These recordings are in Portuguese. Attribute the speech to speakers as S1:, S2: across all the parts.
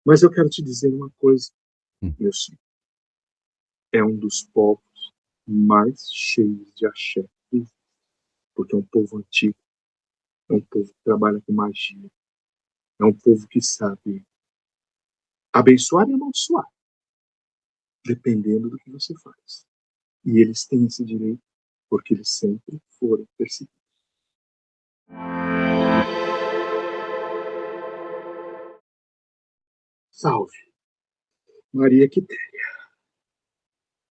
S1: Mas eu quero te dizer uma coisa,
S2: Hum.
S1: meu senhor. É um dos povos mais cheios de axé, porque é um povo antigo, é um povo que trabalha com magia, é um povo que sabe abençoar e amaldiçoar, dependendo do que você faz. E eles têm esse direito porque eles sempre foram perseguidos. Salve, Maria Quitéria.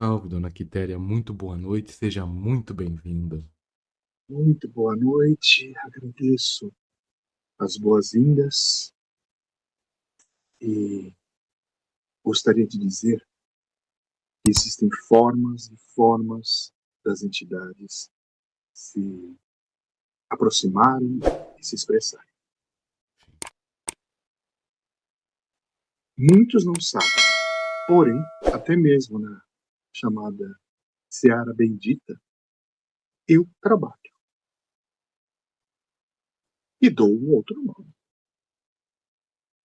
S2: Salve, dona Quitéria, muito boa noite, seja muito bem-vinda.
S1: Muito boa noite, agradeço as boas-vindas e gostaria de dizer que existem formas e formas das entidades se aproximarem e se expressarem. Muitos não sabem, porém, até mesmo na chamada Seara Bendita, eu trabalho e dou um outro nome,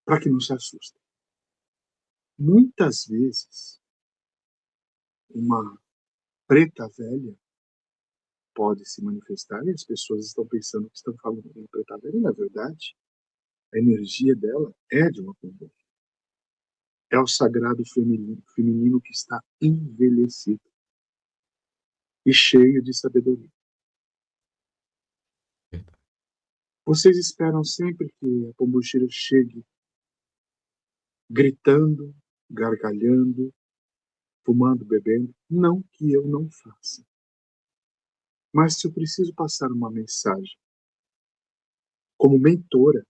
S1: para que não se assustem. Muitas vezes, uma preta velha pode se manifestar e as pessoas estão pensando que estão falando de uma preta velha, e na verdade, a energia dela é de uma pombogira. É o sagrado feminino que está envelhecido e cheio de sabedoria. Vocês esperam sempre que a pombogira chegue gritando, gargalhando, fumando, bebendo? Não que eu não faça. Mas se eu preciso passar uma mensagem como mentora,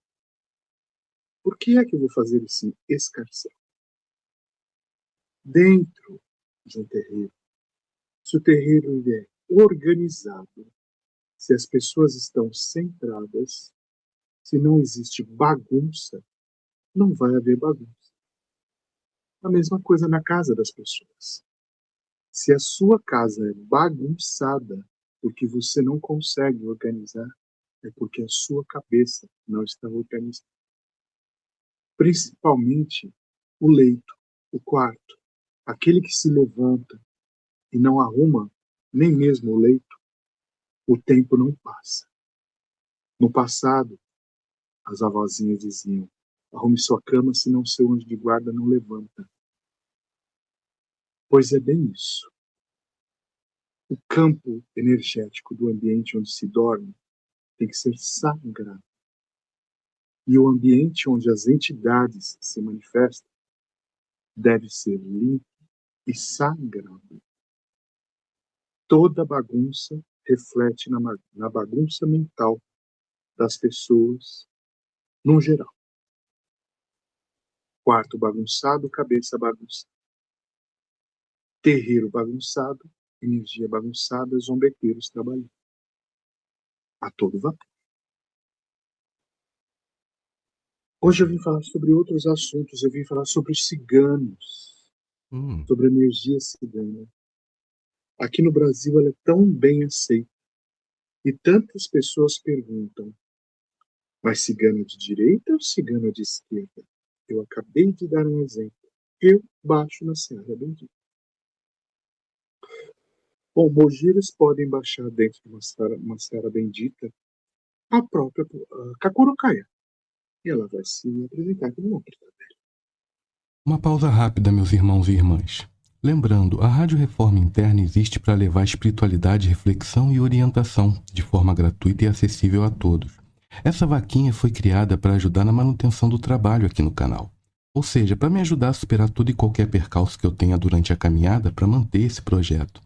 S1: por que é que eu vou fazer esse escarcéu? Dentro de um terreiro, se o terreiro ele é organizado, se as pessoas estão centradas, se não existe bagunça, não vai haver bagunça. A mesma coisa na casa das pessoas. Se a sua casa é bagunçada porque você não consegue organizar, é porque a sua cabeça não está organizada. Principalmente o leito, o quarto. Aquele que se levanta e não arruma nem mesmo o leito, o tempo não passa. No passado, as avózinhas diziam: arrume sua cama, senão seu anjo de guarda não levanta. Pois é bem isso. O campo energético do ambiente onde se dorme tem que ser sagrado. E o ambiente onde as entidades se manifestam deve ser limpo e sagrado. Toda bagunça reflete na bagunça mental das pessoas, no geral. Quarto bagunçado, cabeça bagunçada. Terreiro bagunçado, energia bagunçada, zombeteiros trabalhando. A todo vapor. Hoje eu vim falar sobre outros assuntos, eu vim falar sobre os ciganos, sobre a energia cigana. Aqui no Brasil ela é tão bem aceita e tantas pessoas perguntam: mas cigano é de direita ou cigano é de esquerda? Eu acabei de dar um exemplo. Eu baixo na Seara Bendita. Bom, mogiras podem baixar dentro de uma Seara Bendita a própria Kakurokaia. E ela vai se apresentar como uma preta velha.
S2: Uma pausa rápida, meus irmãos e irmãs. Lembrando, a Rádio Reforma Interna existe para levar espiritualidade, reflexão e orientação de forma gratuita e acessível a todos. Essa vaquinha foi criada para ajudar na manutenção do trabalho aqui no canal. Ou seja, para me ajudar a superar todo e qualquer percalço que eu tenha durante a caminhada para manter esse projeto.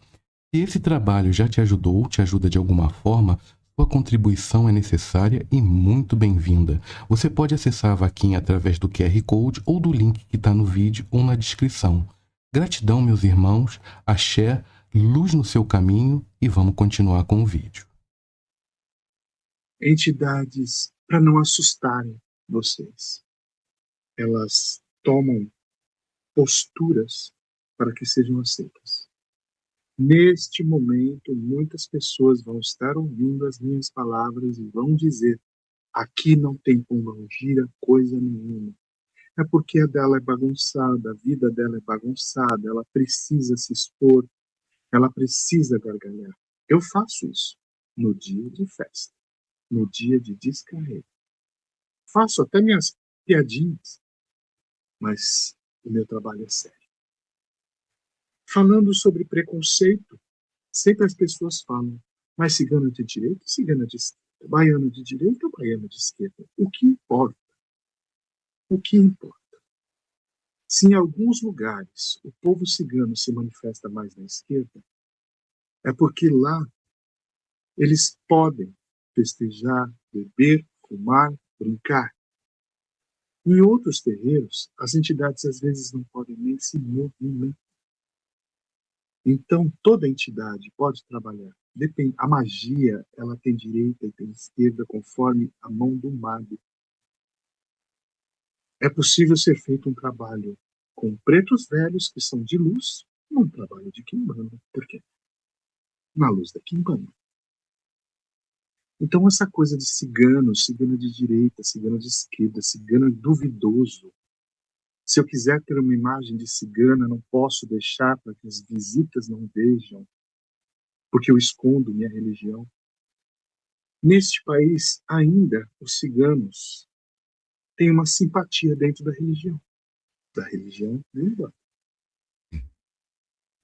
S2: Se esse trabalho já te ajudou ou te ajuda de alguma forma, sua contribuição é necessária e muito bem-vinda. Você pode acessar a vaquinha através do QR Code ou do link que está no vídeo ou na descrição. Gratidão, meus irmãos, axé, luz no seu caminho e vamos continuar com o vídeo.
S1: Entidades, para não assustarem vocês, elas tomam posturas para que sejam aceitas. Neste momento, muitas pessoas vão estar ouvindo as minhas palavras e vão dizer: aqui não tem pombogira coisa nenhuma. é porque a dela é bagunçada, a vida dela é bagunçada, ela precisa se expor, ela precisa gargalhar. Eu faço isso no dia de festa, no dia de descarrego. Faço até minhas piadinhas, mas o meu trabalho é sério. Falando sobre preconceito, sempre as pessoas falam, mas cigano de direita, cigana de esquerda, baiano de direita, baiano de esquerda. O que importa? O que importa? Se em alguns lugares o povo cigano se manifesta mais na esquerda, é porque lá eles podem festejar, beber, fumar, brincar. Em outros terreiros, as entidades às vezes não podem nem se movimentar. Então, toda entidade pode trabalhar. Depende. A magia, ela tem direita e tem esquerda conforme a mão do mago. É possível ser feito um trabalho com pretos velhos que são de luz, um trabalho de quimbanda. Por quê? Na luz da quimbanda. Então, essa coisa de cigano, cigano de direita, cigano de esquerda, cigano duvidoso. Se eu quiser ter uma imagem de cigana, não posso deixar para que as visitas não vejam, porque eu escondo minha religião. Neste país, ainda, os ciganos têm uma simpatia dentro da religião urbana.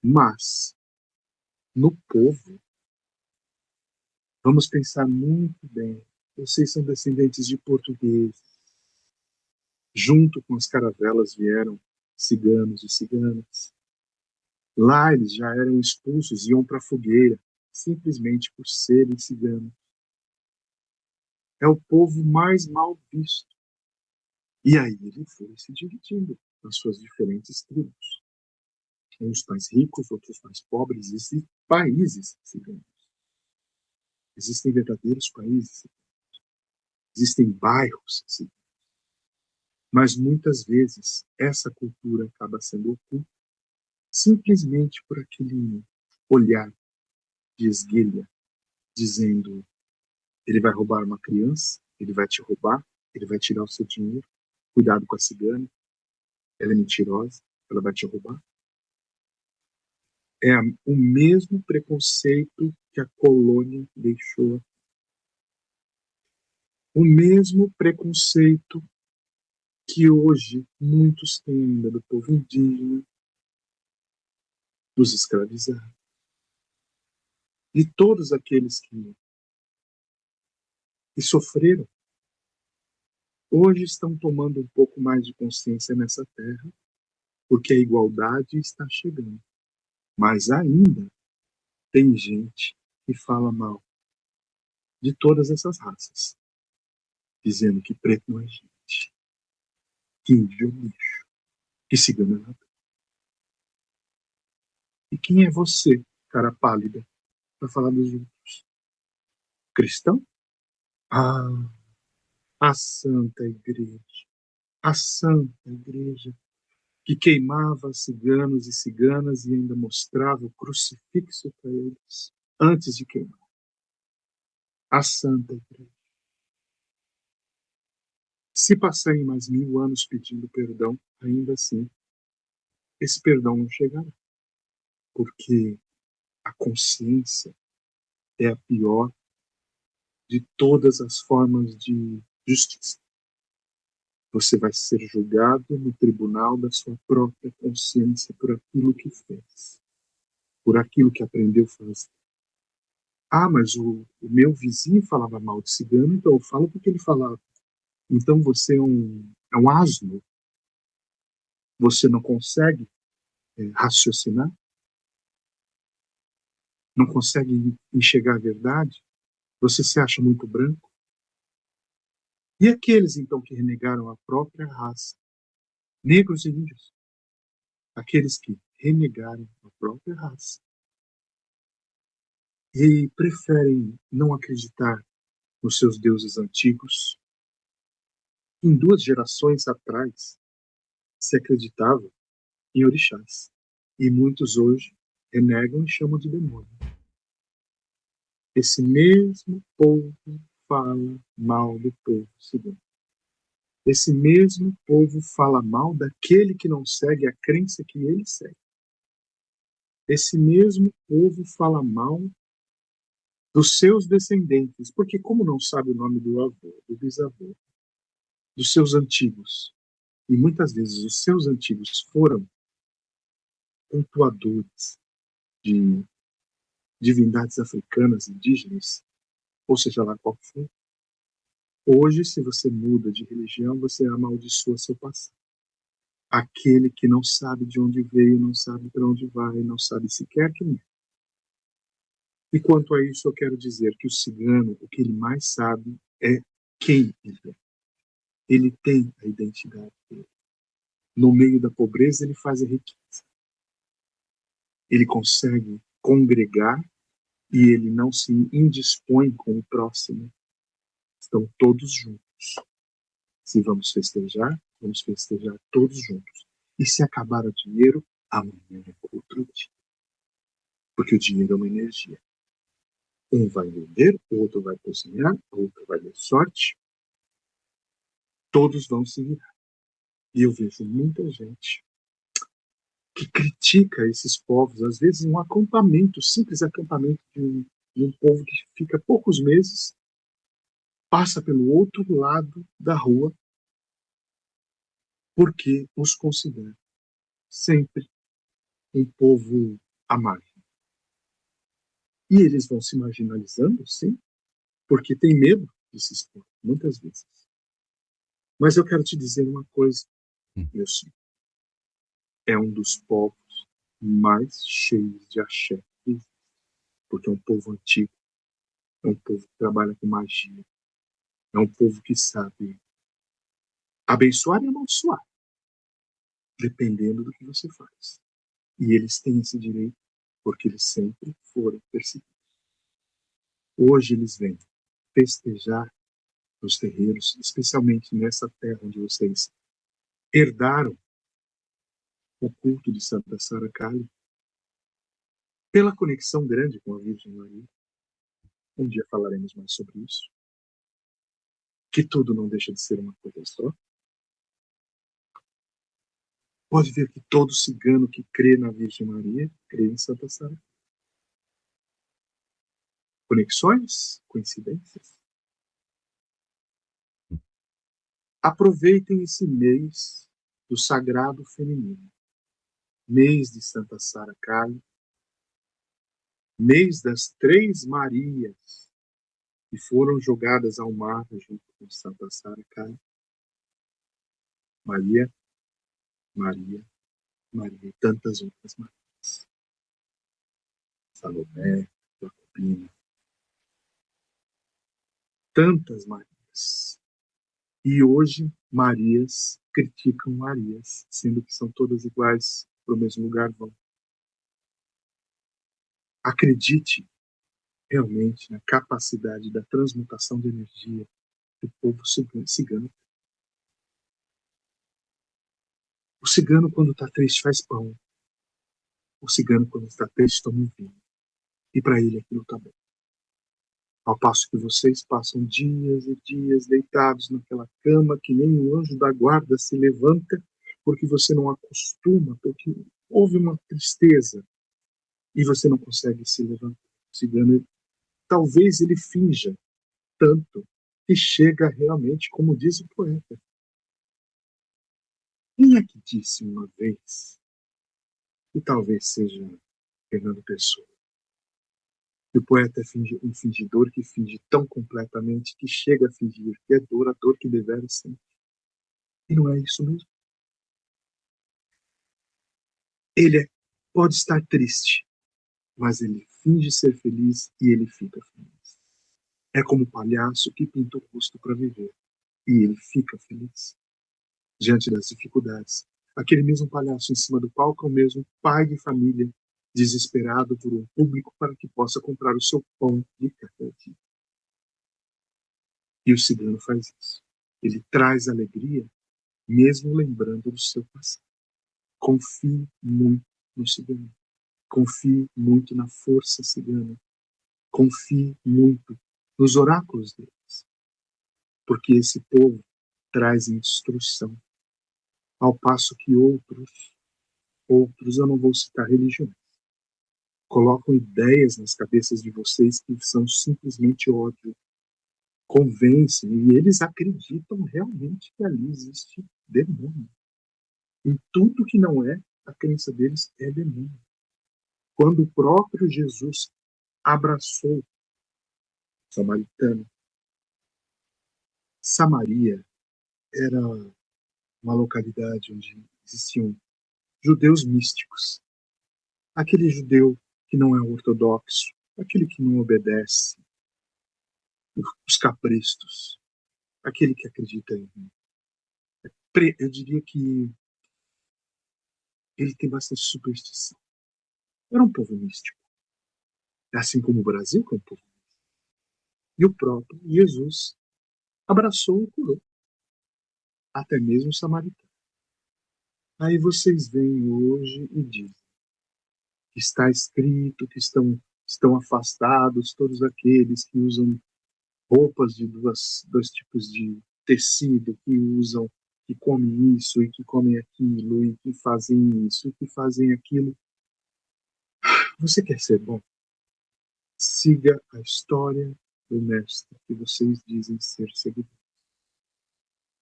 S1: Mas, no povo, vamos pensar muito bem. Vocês são descendentes de portugueses. Junto com as caravelas vieram ciganos e ciganas. Lá eles já eram expulsos e iam para a fogueira, simplesmente por serem ciganos. É o povo mais mal visto. E aí ele foi se dividindo nas suas diferentes tribos. Uns mais ricos, outros mais pobres. Existem países ciganos. Existem verdadeiros países. Existem bairros ciganos. Mas muitas vezes essa cultura acaba sendo oculta simplesmente por aquele olhar de esguelha, dizendo: ele vai roubar uma criança, ele vai te roubar, ele vai tirar o seu dinheiro, cuidado com a cigana, ela é mentirosa, ela vai te roubar. É o mesmo preconceito que a colônia deixou. O mesmo preconceito que hoje muitos têm ainda do povo indígena, dos escravizados, de todos aqueles que sofreram, hoje estão tomando um pouco mais de consciência nessa terra, porque a igualdade está chegando. Mas ainda tem gente que fala mal de todas essas raças, dizendo que preto não é gente, que índio é lixo, que cigano é nada. E quem é você, cara pálida, para falar dos outros? Cristão? Ah, a Santa Igreja. A Santa Igreja, que queimava ciganos e ciganas e ainda mostrava o crucifixo para eles, antes de queimar. A Santa Igreja. Se passarem mais 1000 anos pedindo perdão, ainda assim, esse perdão não chegará. Porque a consciência é a pior de todas as formas de justiça. Você vai ser julgado no tribunal da sua própria consciência por aquilo que fez, por aquilo que aprendeu a fazer. Ah, mas o meu vizinho falava mal de cigano, então eu falo porque ele falava. Então você é um asno? Você não consegue raciocinar? Não consegue enxergar a verdade? Você se acha muito branco? E aqueles, então, que renegaram a própria raça, negros e índios, aqueles que renegaram a própria raça e preferem não acreditar nos seus deuses antigos. Em 2 gerações atrás, se acreditava em orixás, e muitos hoje renegam e chamam de demônio. Esse mesmo povo fala mal do povo cigano. Esse mesmo povo fala mal daquele que não segue a crença que ele segue. Esse mesmo povo fala mal dos seus descendentes, porque como não sabe o nome do avô, do bisavô, dos seus antigos, e muitas vezes os seus antigos foram cultuadores de divindades africanas, indígenas, ou seja lá qual for, hoje, se você muda de religião, você amaldiçoa seu passado. Aquele que não sabe de onde veio, não sabe para onde vai, não sabe sequer quem é. E quanto a isso, eu quero dizer que o cigano, o que ele mais sabe é quem ele é. Ele tem a identidade dele. No meio da pobreza, ele faz a riqueza. Ele consegue congregar e ele não se indispõe com o próximo. Estão todos juntos. Se vamos festejar todos juntos. E se acabar o dinheiro, amanhã é outro dia. Porque o dinheiro é uma energia. Um vai vender, o outro vai cozinhar, o outro vai ter sorte. Todos vão se virar. E eu vejo muita gente que critica esses povos, às vezes um acampamento, simples acampamento de um povo que fica poucos meses, passa pelo outro lado da rua, porque os considera sempre um povo à margem. E eles vão se marginalizando, sim, porque tem medo de se expor, muitas vezes. Mas eu quero te dizer uma coisa, meu senhor. É um dos povos mais cheios de axé, porque é um povo antigo, é um povo que trabalha com magia, é um povo que sabe abençoar e amaldiçoar, dependendo do que você faz. E eles têm esse direito, porque eles sempre foram perseguidos. Hoje eles vêm festejar nos terreiros, especialmente nessa terra onde vocês herdaram o culto de Santa Sara Kali, pela conexão grande com a Virgem Maria. Um dia falaremos mais sobre isso. Que tudo não deixa de ser uma coisa só. Pode ver que todo cigano que crê na Virgem Maria crê em Santa Sara. Conexões? Coincidências? Aproveitem esse mês do sagrado feminino. Mês de Santa Sara Kali. Mês das Três Marias que foram jogadas ao mar junto com Santa Sara Kali. Maria, Maria, Maria e tantas outras Marias. Salomé, Jacobina. Tantas Marias. E hoje, Marias criticam Marias, sendo que são todas iguais, para o mesmo lugar vão. Acredite realmente na capacidade da transmutação de energia do povo cigano. O cigano, quando está triste, faz pão. O cigano, quando está triste, toma um vinho. E para ele aquilo está bom. Ao passo que vocês passam dias e dias deitados naquela cama que nem o anjo da guarda se levanta, porque você não acostuma, porque houve uma tristeza e você não consegue se levantar. O cigano, talvez ele finja tanto que chega realmente, como diz o poeta. Quem é que disse uma vez, e talvez seja Fernando Pessoa, que o poeta é um fingidor que finge tão completamente que chega a fingir que é dor, a dor que devera sempre. E não é isso mesmo. Ele pode estar triste, mas ele finge ser feliz e ele fica feliz. É como o palhaço que pinta o rosto para viver e ele fica feliz diante das dificuldades. Aquele mesmo palhaço em cima do palco é o mesmo pai de família desesperado por um público para que possa comprar o seu pão de cada dia. E o cigano faz isso. Ele traz alegria mesmo lembrando do seu passado. Confie muito no cigano. Confie muito na força cigana. Confie muito nos oráculos deles. Porque esse povo trazem instrução, ao passo que outros, eu não vou citar religiões, colocam ideias nas cabeças de vocês que são simplesmente ódio, convencem, e eles acreditam realmente que ali existe demônio. E tudo que não é, a crença deles é demônio. Quando o próprio Jesus abraçou o samaritano, Samaria era uma localidade onde existiam judeus místicos. Aquele judeu que não é ortodoxo, aquele que não obedece, os cabrestos, aquele que acredita em... Eu diria que ele tem bastante superstição. Era um povo místico. Assim como o Brasil, que é um povo místico. E o próprio Jesus abraçou e curou. Até mesmo o samaritano. Aí vocês vêm hoje e dizem que está escrito que estão afastados todos aqueles que usam roupas de dois tipos de tecido, que comem isso e que comem aquilo, e que fazem isso e que fazem aquilo. Você quer ser bom? Siga a história do mestre que vocês dizem ser seguidor.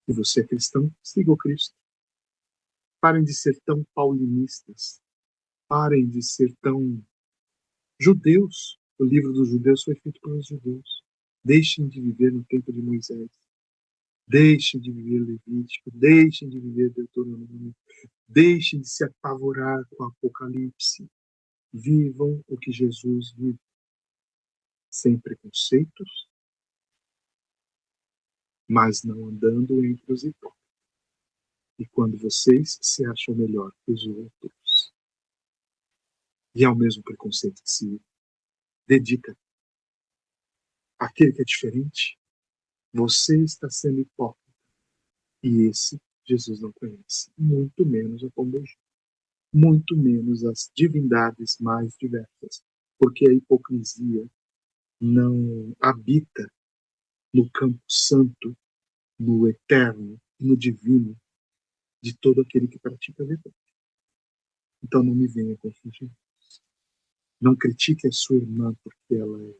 S1: E você é cristão? Siga o Cristo. Parem de ser tão paulinistas. Parem de ser tão judeus. O livro dos judeus foi feito pelos judeus. Deixem de viver no tempo de Moisés. Deixem de viver Levítico. Deixem de viver Deuteronômio. Deixem de se apavorar com o Apocalipse. Vivam o que Jesus vive. Sem preconceitos, mas não andando entre os hipócritas. E quando vocês se acham melhor que os outros, e ao mesmo preconceito que se dedica àquele que é diferente, você está sendo hipócrita. E esse Jesus não conhece, muito menos a pombogira, muito menos as divindades mais diversas, porque a hipocrisia não habita no campo santo, no eterno, no divino de todo aquele que pratica a verdade. Então não me venha confundir. Não critique a sua irmã porque ela é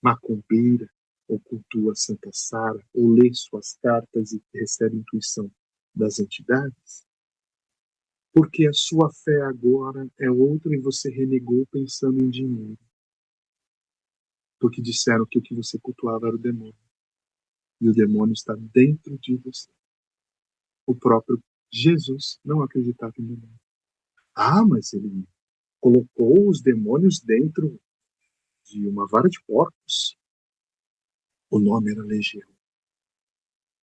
S1: macumbeira, ou cultua Santa Sara, ou lê suas cartas e recebe intuição das entidades, porque a sua fé agora é outra e você renegou pensando em dinheiro. Porque disseram que o que você cultuava era o demônio. E o demônio está dentro de você. O próprio Jesus não acreditava em demônio. Ah, mas ele colocou os demônios dentro de uma vara de porcos. O nome era Legião.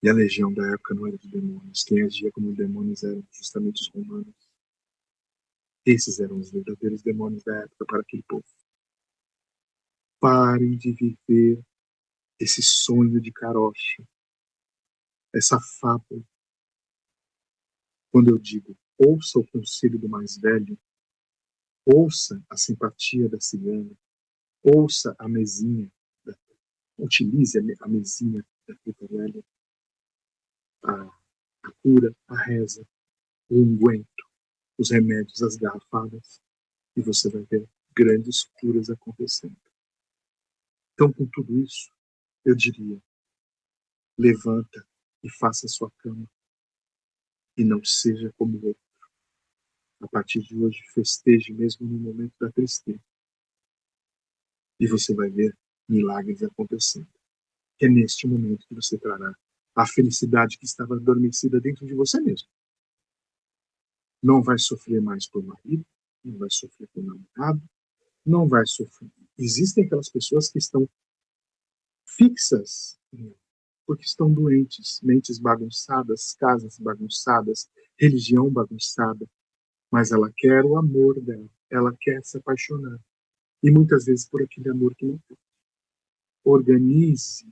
S1: E a legião da época não era de demônios. Quem agia como demônios eram justamente os romanos. Esses eram os verdadeiros demônios da época para aquele povo. Parem de viver esse sonho de carocha, essa fábula. Quando eu digo, ouça o conselho do mais velho, ouça a simpatia da cigana, ouça a mesinha, utilize a mesinha da puta velha, a cura, a reza, o unguento, os remédios, as garrafadas, e você vai ver grandes curas acontecendo. Então, com tudo isso, eu diria, levanta e faça a sua cama, e não seja como o outro. A partir de hoje, festeje mesmo no momento da tristeza. E você vai ver milagres acontecendo. É neste momento que você trará a felicidade que estava adormecida dentro de você mesmo. Não vai sofrer mais por marido, não vai sofrer por namorado, não vai sofrer. Existem aquelas pessoas que estão fixas porque estão doentes, mentes bagunçadas, casas bagunçadas, religião bagunçada, mas ela quer o amor dela, ela quer se apaixonar, e muitas vezes por aquele amor que não tem. Organize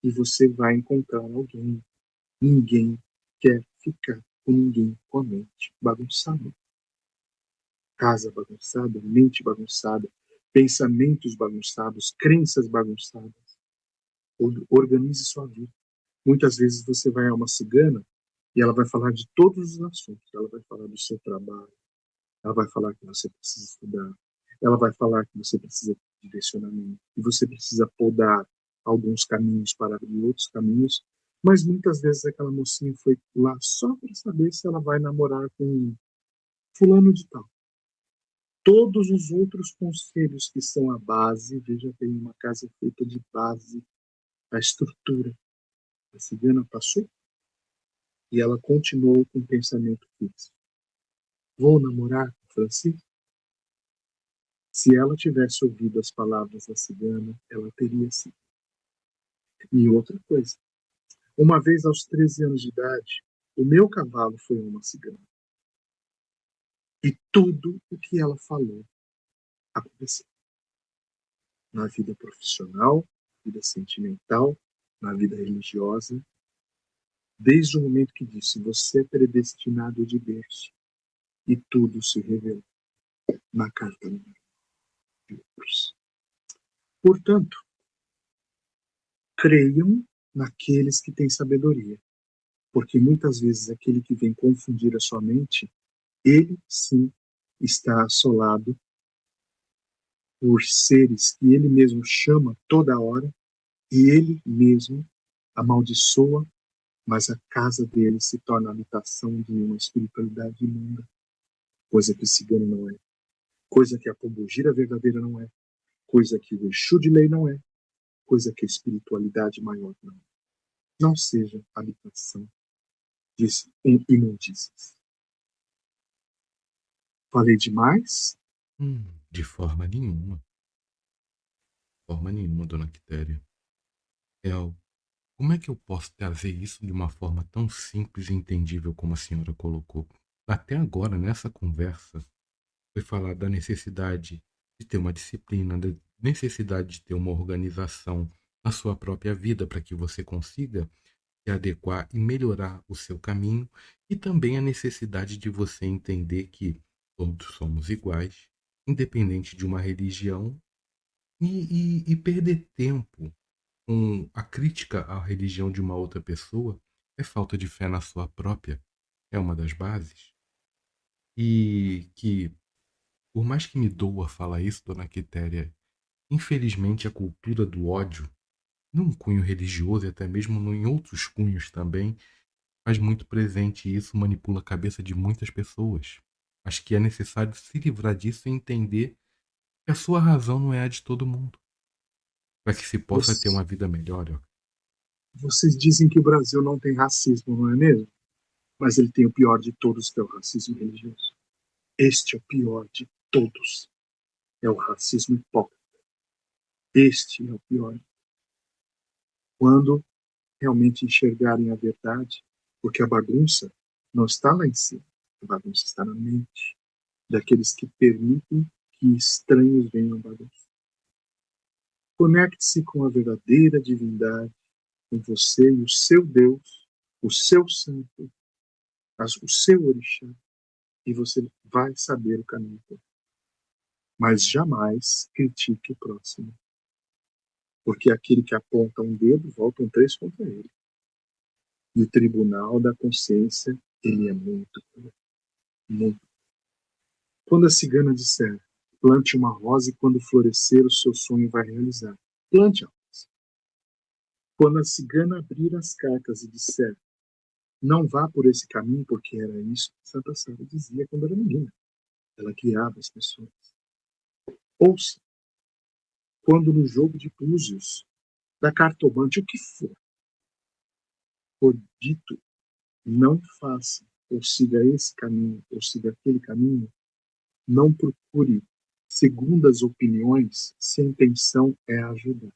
S1: e você vai encontrar alguém. Ninguém quer ficar com ninguém com a mente bagunçada. Casa bagunçada, mente bagunçada, pensamentos bagunçados, crenças bagunçadas. Organize sua vida. Muitas vezes você vai a uma cigana e ela vai falar de todos os assuntos. Ela vai falar do seu trabalho, ela vai falar que você precisa estudar, ela vai falar que você precisa de direcionamento, que você precisa podar alguns caminhos para abrir outros caminhos, mas muitas vezes aquela mocinha foi lá só para saber se ela vai namorar com fulano de tal. Todos os outros conselhos que são a base, veja bem, uma casa feita de base, a estrutura. A cigana passou e ela continuou com o pensamento fixo. Vou namorar com Francisco? Se ela tivesse ouvido as palavras da cigana, ela teria sim. E outra coisa, uma vez aos 13 anos de idade, o meu cavalo foi uma cigana. E tudo o que ela falou aconteceu. Na vida profissional, na vida sentimental, na vida religiosa, desde o momento que disse, você é predestinado de berço, e tudo se revelou na carta número 2. Portanto, creiam naqueles que têm sabedoria, porque muitas vezes aquele que vem confundir a sua mente, ele sim está assolado por seres que ele mesmo chama toda hora e ele mesmo amaldiçoa, mas a casa dele se torna a habitação de uma espiritualidade imunda, coisa que o cigano não é, coisa que a pombogira verdadeira não é, coisa que o Exu de lei não é, coisa que a espiritualidade maior não é. Não seja habitação de imundícias. Falei demais?
S2: De forma nenhuma. De forma nenhuma, dona Quitéria. Como é que eu posso trazer isso de uma forma tão simples e entendível como a senhora colocou? Até agora, nessa conversa, foi falar da necessidade de ter uma disciplina, da necessidade de ter uma organização na sua própria vida para que você consiga se adequar e melhorar o seu caminho, e também a necessidade de você entender que todos somos iguais, independente de uma religião, e perder tempo com a crítica à religião de uma outra pessoa é falta de fé na sua própria, é uma das bases. E que, por mais que me doa falar isso, dona Quitéria, infelizmente a cultura do ódio, num cunho religioso e até mesmo em outros cunhos também, faz muito presente, e isso manipula a cabeça de muitas pessoas. Acho que é necessário se livrar disso e entender que a sua razão não é a de todo mundo, para que se possa ter uma vida melhor. Ó.
S1: Vocês dizem que o Brasil não tem racismo, não é mesmo? Mas ele tem o pior de todos, que é o racismo religioso. Este é o pior de todos. É o racismo hipócrita. Este é o pior. Quando realmente enxergarem a verdade, porque a bagunça não está lá em cima, a bagunça está na mente daqueles que permitem que estranhos venham bagunçar. Conecte-se com a verdadeira divindade, com você e o seu Deus, o seu santo, o seu orixá, e você vai saber o caminho. Mas jamais critique o próximo, porque aquele que aponta um dedo, voltam 3 contra ele. E o tribunal da consciência, ele é muito cruel, muito. Quando a cigana disser, plante uma rosa e quando florescer o seu sonho vai realizar, plante a rosa. Quando a cigana abrir as cartas e disser, não vá por esse caminho, porque era isso que Santa Sara dizia quando era menina. Ela guiava as pessoas. Ouça, quando no jogo de búzios, da cartomante, o que for dito, não faça, ou siga esse caminho, ou siga aquele caminho, não procure segundas opiniões se a intenção é ajudar.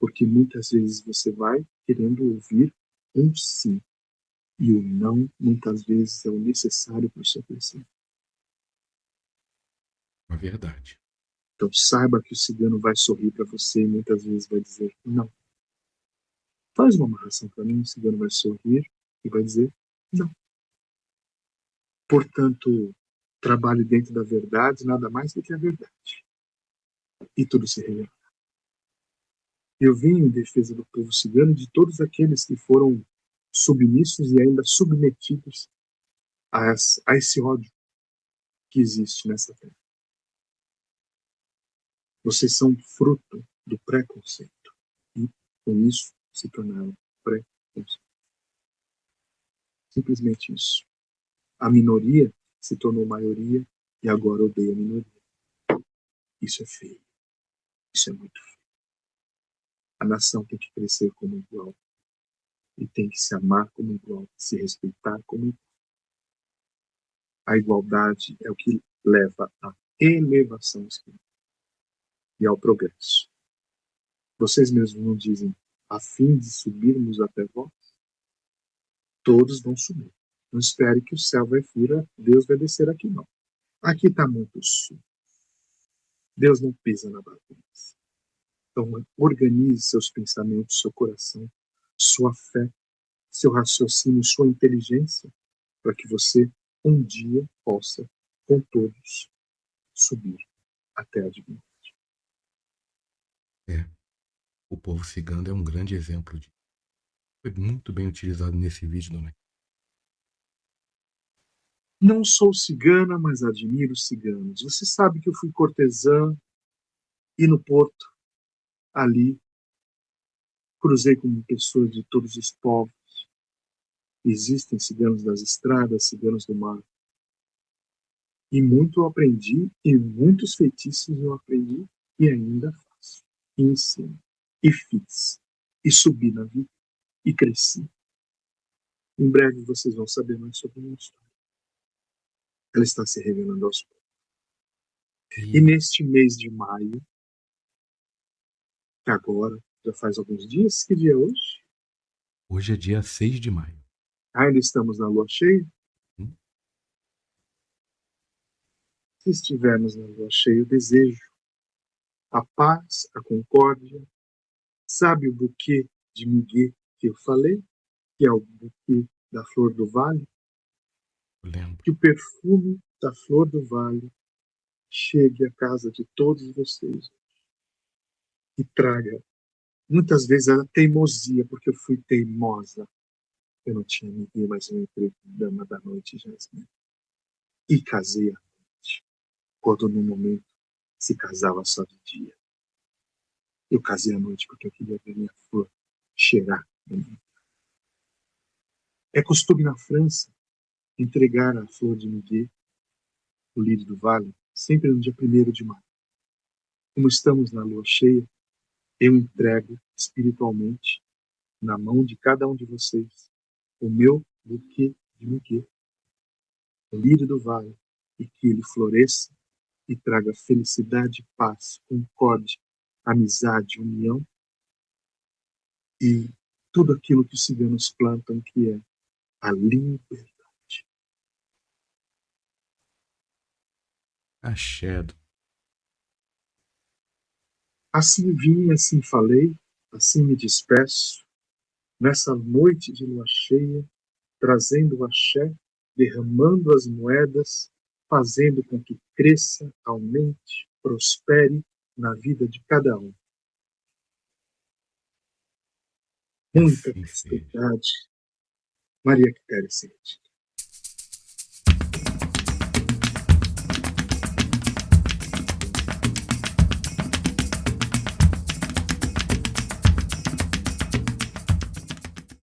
S1: Porque muitas vezes você vai querendo ouvir um sim, e o não, muitas vezes, é o necessário para o seu crescimento.
S2: É verdade.
S1: Então saiba que o cigano vai sorrir para você e muitas vezes vai dizer não. Faz uma amarração para mim, o cigano vai sorrir e vai dizer não. Portanto, trabalhe dentro da verdade, nada mais do que a verdade. E tudo se revelará. Eu vim em defesa do povo cigano e de todos aqueles que foram submissos e ainda submetidos a esse ódio que existe nessa terra. Vocês são fruto do preconceito e, com isso, se tornaram preconceito. Simplesmente isso. A minoria se tornou maioria e agora odeia a minoria. Isso é feio. Isso é muito feio. A nação tem que crescer como igual e tem que se amar como igual, se respeitar como igual. A igualdade é o que leva à elevação espiritual e ao progresso. Vocês mesmos não dizem, a fim de subirmos até vós? Todos vão subir. Não espere que o céu vai vir, Deus vai descer aqui, não. Aqui está muito sul. Deus não pisa na bagunça. Então, organize seus pensamentos, seu coração, sua fé, seu raciocínio, sua inteligência, para que você um dia possa, com todos, subir até a divindade.
S2: O povo cigano é um grande exemplo de. Foi muito bem utilizado nesse vídeo, Dona.
S1: Não sou cigana, mas admiro ciganos. Você sabe que eu fui cortesã e no porto, ali, cruzei com pessoas de todos os povos. Existem ciganos das estradas, ciganos do mar. E muito eu aprendi, e muitos feitiços eu aprendi, e ainda faço. E ensino, e fiz, e subi na vida, e cresci. Em breve vocês vão saber mais sobre a minha história. Ela está se revelando aos poucos. E neste mês de maio, que agora já faz alguns dias, que dia é hoje?
S2: Hoje é dia 6 de maio.
S1: Ainda estamos na lua cheia? Se estivermos na lua cheia, eu desejo a paz, a concórdia. Sabe o buquê de migué que eu falei? Que é o buquê da flor do vale?
S2: Eu lembro.
S1: Que o perfume da flor do vale chegue à casa de todos vocês e traga, muitas vezes, a teimosia, porque eu fui teimosa. Eu não tinha ninguém, mas eu entrei com dama da noite, Jasmine. E casei à noite, quando no momento se casava só de dia. Eu casei à noite porque eu queria ver minha flor cheirar. É costume na França entregar a flor de migué, o lírio do vale, sempre no dia 1º de maio. Como estamos na lua cheia, eu entrego espiritualmente na mão de cada um de vocês o meu buquê de migué, o lírio do vale, e que ele floresça e traga felicidade, paz, concórdia, amizade, união e tudo aquilo que os ciganos plantam, que é a liberdade.
S2: Axé.
S1: Assim vim, assim falei, assim me despeço, nessa noite de lua cheia, trazendo o axé, derramando as moedas, fazendo com que cresça, aumente, prospere na vida de cada um. Muita
S2: Assim seja.
S1: prosperidade. Maria Quitéria Sede.